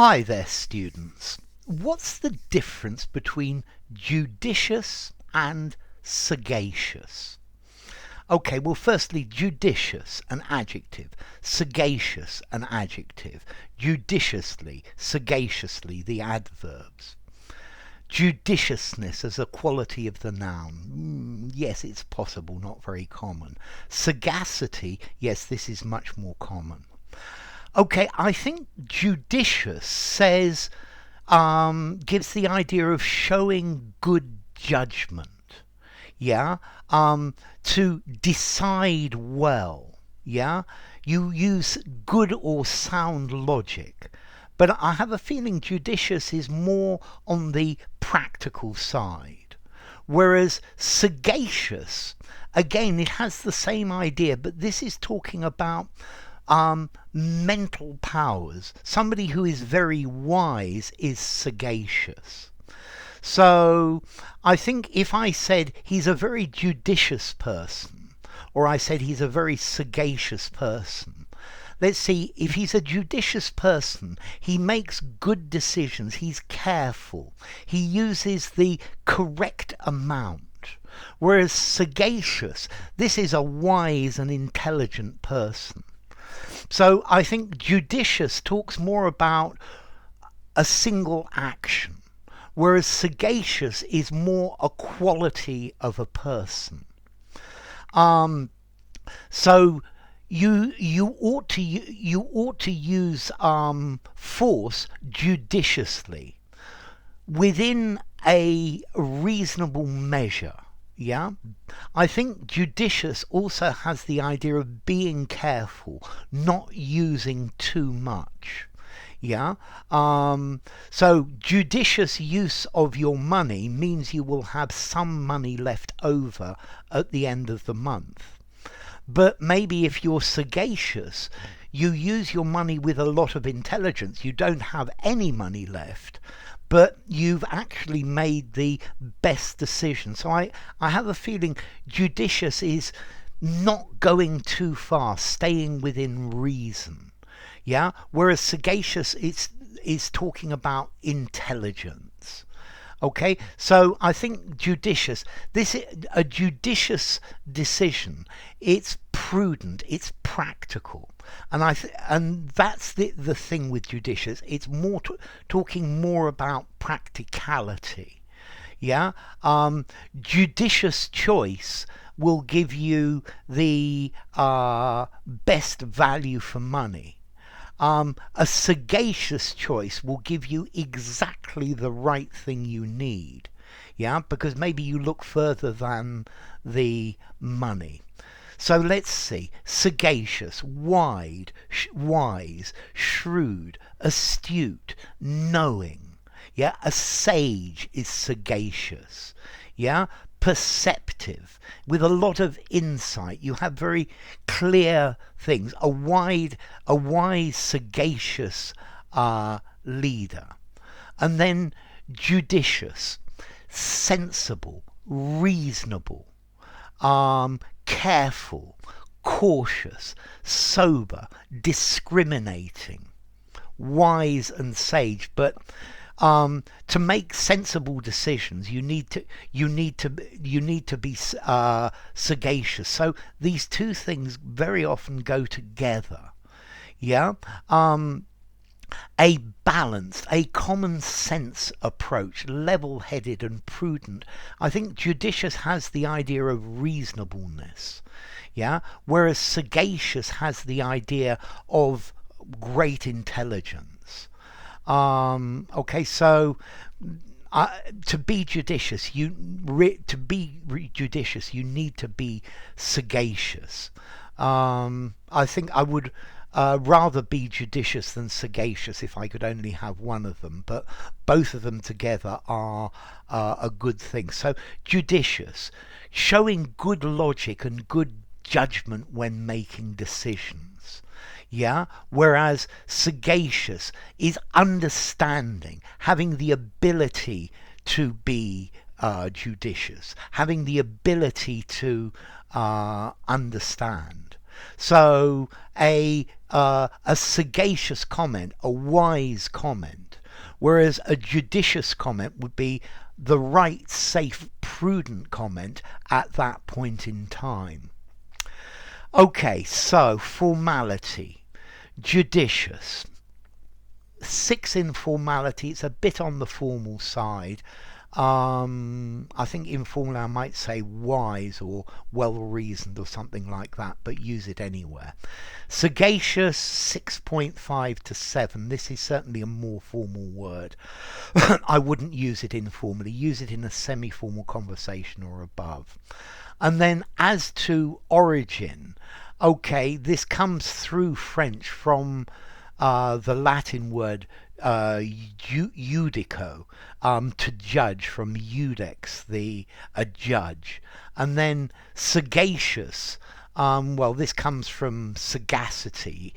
Hi there, students. What's the difference between judicious and sagacious? Okay, well, firstly, judicious, an adjective, sagacious, an adjective, judiciously, sagaciously, the adverbs. Judiciousness as a quality of the noun. Yes, it's possible, not very common. Sagacity, yes, this is much more common. Okay, I think judicious says, gives the idea of showing good judgment. Yeah, to decide well. Yeah, you use good or sound logic. But I have a feeling judicious is more on the practical side. Whereas sagacious, again, it has the same idea, but this is talking about mental powers. Somebody who is very wise is sagacious. So I think if I said he's a very judicious person, or I said he's a very sagacious person, let's see, if he's a judicious person, he makes good decisions, he's careful, he uses the correct amount. Whereas sagacious, this is a wise and intelligent person. So I think judicious talks more about a single action, whereas sagacious is more a quality of a person. So you ought to use force judiciously within a reasonable measure. Yeah, I think judicious also has the idea of being careful, not using too much. Yeah, so judicious use of your money means you will have some money left over at the end of the month. But maybe if you're sagacious, you use your money with a lot of intelligence, you don't have any money left, but you've actually made the best decision. So I have a feeling judicious is not going too far, staying within reason. Yeah, whereas sagacious is talking about intelligence. Okay, so I think judicious, this is a judicious decision. It's prudent, it's practical, and that's the thing with judicious. It's more talking more about practicality. Yeah, judicious choice will give you the best value for money. A sagacious choice will give you exactly the right thing you need. Yeah, because maybe you look further than the money. So let's see. Sagacious, wise, shrewd, astute, knowing. Yeah, a sage is sagacious. Yeah, perceptive, with a lot of insight. You have very clear things. A wise, sagacious leader. And then judicious, sensible, reasonable, careful, cautious, sober, discriminating, wise and sage. But to make sensible decisions, you need to be sagacious. So these two things very often go together. Yeah, a balanced, a common sense approach, level-headed and prudent. I think judicious has the idea of reasonableness. Yeah, whereas sagacious has the idea of great intelligence. Okay, so to be judicious, you need to be sagacious. I think I would rather be judicious than sagacious if I could only have one of them, but both of them together are a good thing. So judicious, showing good logic and good judgment when making decisions. Yeah, whereas sagacious is understanding, having the ability to be judicious, having the ability to understand. So a a sagacious comment, a wise comment, whereas a judicious comment would be the right, safe, prudent comment at that point in time. Okay, so formality. Judicious. 6 in formality, it's a bit on the formal side. I think informal I might say wise or well reasoned or something like that, but use it anywhere. Sagacious, 6.5 to 7. This is certainly a more formal word. I wouldn't use it informally. Use it in a semi-formal conversation or above. And then as to origin, okay, this comes through French from the Latin word judico, to judge, from judex, a judge. And then sagacious, well, this comes from sagacity,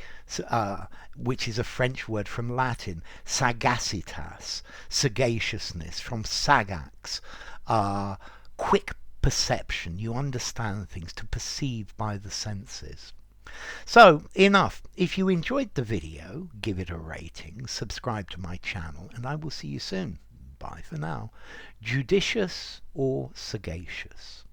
which is a French word from Latin, sagacitas, sagaciousness, from sagax, quick perception. You understand things, to perceive by the senses. So, enough. If you enjoyed the video, give it a rating, subscribe to my channel, and I will see you soon. Bye for now. Judicious or sagacious?